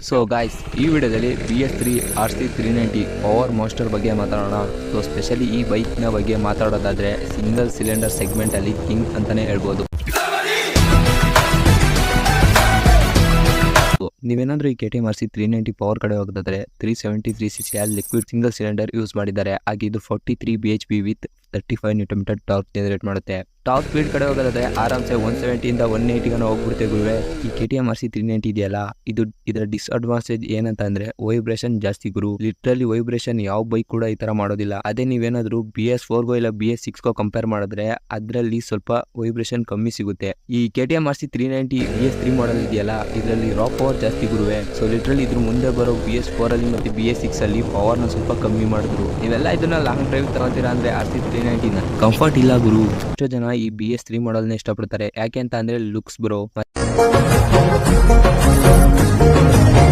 So guys, ಈ ವಿಡಿಯೋದಲ್ಲಿ BS3 RC390 power master ಬಗ್ಗೆ ಮಾತಾಡೋಣ. ಸೊ ಸ್ಪೆಷಲಿ ಈ ಬೈಕ್ನ ಬಗ್ಗೆ ಮಾತಾಡೋದಾದರೆ ಸಿಂಗಲ್ ಸಿಲಿಂಡರ್ ಸೆಗ್ಮೆಂಟಲ್ಲಿ ಕಿಂಗ್ ಅಂತಲೇ ಹೇಳ್ಬೋದು. ನೀವೇನಾದರೂ ಈ KTM RC390 ಪವರ್ ಕಡೆ ಹೋಗೋದಾದ್ರೆ 373cc liquid single cylinder use ಮಾಡಿದ್ದಾರೆ. ಹಾಗೆ ಇದು 43 bhp with 35 Nm torque generate ಮಾಡುತ್ತೆ. ಟಾಪ್ ಸ್ಪೀಡ್ ಕಡೆ ಹೋಗೋದಾದ್ರೆ ಆರಾಮ್ಸೆ 170 ಇಂದ 180 ಹೋಗ್ಬಿಡುತ್ತೆ ಗುರುವೆ. ಈ KTM RC390 ಇದೆಯಲ್ಲ, ಇದರ ಡಿಸ್ಅಡ್ವಾಂಟೇಜ್ ಏನಂತ ಅಂದ್ರೆ ವೈಬ್ರೇಷನ್ ಜಾಸ್ತಿ ಗುರು. ಲಿಟ್ರಲಿ ವೈಬ್ರೇಷನ್ ಯಾವ ಬೈಕ್ ಕೂಡ ಈ ತರ ಮಾಡೋದಿಲ್ಲ. ಅದೇ ನೀವೇನಾದ್ರೂ BS4 ಇಲ್ಲ BS6 ಕಂಪೇರ್ ಮಾಡಿದ್ರೆ ಅದರಲ್ಲಿ ಸ್ವಲ್ಪ ವೈಬ್ರೇಷನ್ ಕಮ್ಮಿ ಸಿಗುತ್ತೆ. ಈ KTM RC390 BS3 ಮಾಡಲ್ ಇದೆಯಲ್ಲ, ಇದರಲ್ಲಿ ರಾ ಪವರ್ ಜಾಸ್ತಿ ಗುರುವೆ. ಸೊ ಲಿಟ್ರಲಿ ಇದ್ರ ಮುಂದೆ ಬರೋ BS4 ಅಲ್ಲಿ ಮತ್ತೆ BS6 ಅಲ್ಲಿ ಪವರ್ ನ ಸ್ವಲ್ಪ ಕಮ್ಮಿ ಮಾಡಿದ್ರು. ನೀವೆಲ್ಲ ಇದನ್ನ ಲಾಂಗ್ ಡ್ರೈವ್ ತಗೊಂತೀರಾ ಅಂದ್ರೆ RC390 ಕಂಫರ್ಟ್ ಇಲ್ಲ ಗುರು. ಎಷ್ಟೋ ಜನ ಈ BS3 ಮಾಡಲ್ನ ಇಷ್ಟಪಡ್ತಾರೆ. ಯಾಕೆ ಅಂತ ಅಂದ್ರೆ ಲುಕ್ಸ್ ಬ್ರೋ.